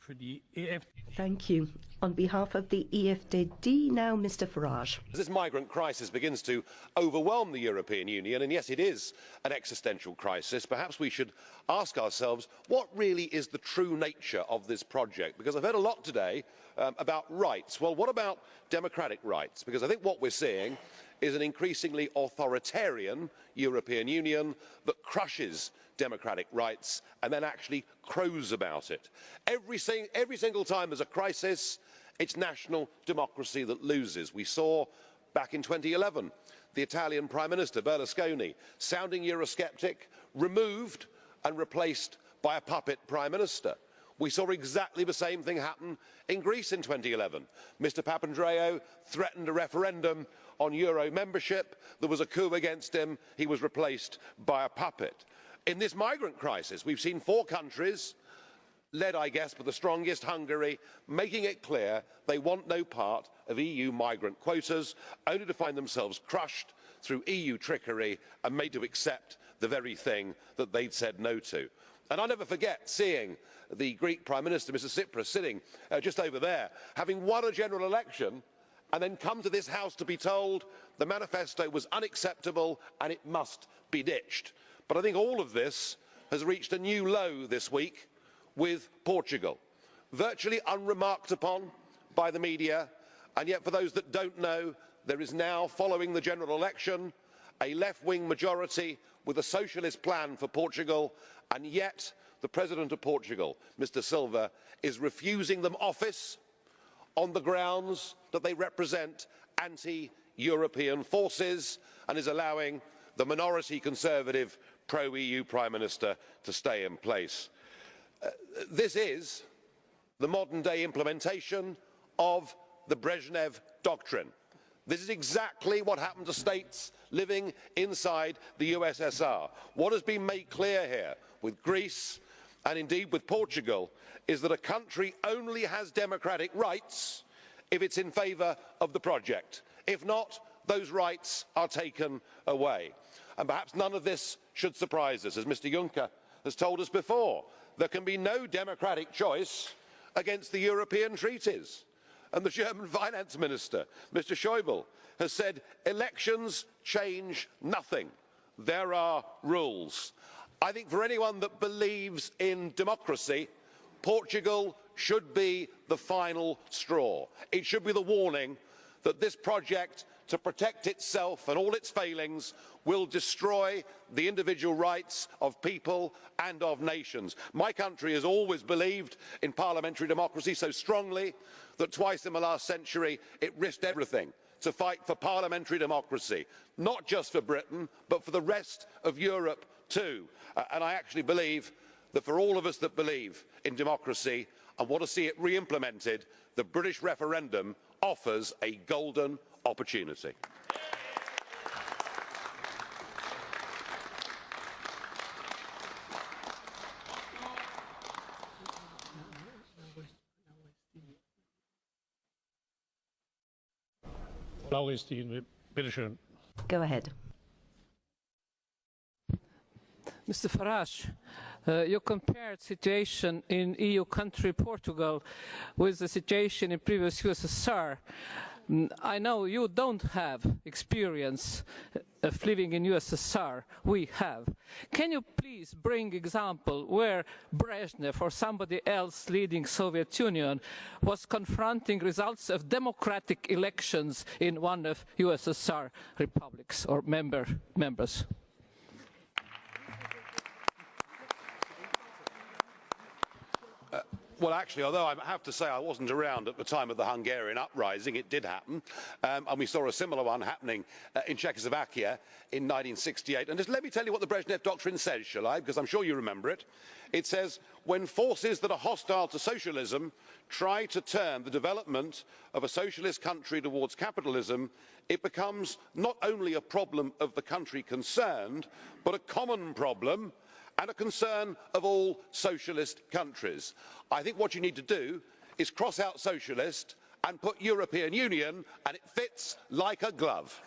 for the EFD. Thank you. On behalf of the EFD, now Mr. Farage. As this migrant crisis begins to overwhelm the European Union, and yes, it is an existential crisis, perhaps we should ask ourselves what really is the true nature of this project? Because I've heard a lot today about rights. Well, what about democratic rights? Because I think what we're seeing is an increasingly authoritarian European Union that crushes democratic rights and then actually crows about it. Every single time there's a crisis, it's national democracy that loses. We saw back in 2011 the Italian Prime Minister Berlusconi, sounding Eurosceptic, removed and replaced by a puppet Prime Minister. We saw exactly the same thing happen in Greece in 2011. Mr. Papandreou threatened a referendum on Euro membership. There was a coup against him. He was replaced by a puppet. In this migrant crisis, we've seen 4 countries, led, I guess, by the strongest, Hungary, making it clear they want no part of EU migrant quotas, only to find themselves crushed through EU trickery and made to accept the very thing that they'd said no to. And I'll never forget seeing the Greek Prime Minister, Mr. Tsipras, sitting just over there, having won a general election, and then come to this House to be told the manifesto was unacceptable and it must be ditched. But I think all of this has reached a new low this week with Portugal, virtually unremarked upon by the media, and yet for those that don't know, there is now, following the general election, a left-wing majority with a socialist plan for Portugal, and yet the President of Portugal, Mr. Silva, is refusing them office on the grounds that they represent anti-European forces and is allowing the minority Conservative pro-EU Prime Minister to stay in place. This is the modern-day implementation of the Brezhnev Doctrine. This is exactly what happened to states living inside the USSR. What has been made clear here with Greece and indeed with Portugal is that a country only has democratic rights if it's in favour of the project. If not, those rights are taken away. And perhaps none of this should surprise us. As Mr. Juncker has told us before, there can be no democratic choice against the European treaties. And the German finance minister, Mr. Schäuble, has said elections change nothing. There are rules. I think for anyone that believes in democracy, Portugal should be the final straw. It should be the warning that this project, to protect itself and all its failings, will destroy the individual rights of people and of nations. My country has always believed in parliamentary democracy so strongly that twice in the last century it risked everything to fight for parliamentary democracy, not just for Britain, but for the rest of Europe too. And I actually believe that for all of us that believe in democracy and want to see it re-implemented, the British referendum offers a golden opportunity. Go ahead. Mr. Farage, you compared situation in EU country Portugal with the situation in previous USSR. I know you don't have experience of living in USSR. We have. Can you please bring example where Brezhnev or somebody else leading Soviet Union was confronting results of democratic elections in one of USSR republics or members? Well, actually, although I have to say I wasn't around at the time of the Hungarian uprising, it did happen, and we saw a similar one happening in Czechoslovakia in 1968. And just let me tell you what the Brezhnev Doctrine says, shall I? Because I'm sure you remember it. It says, when forces that are hostile to socialism try to turn the development of a socialist country towards capitalism, it becomes not only a problem of the country concerned, but a common problem and a concern of all socialist countries. I think what you need to do is cross out socialist and put European Union, and it fits like a glove.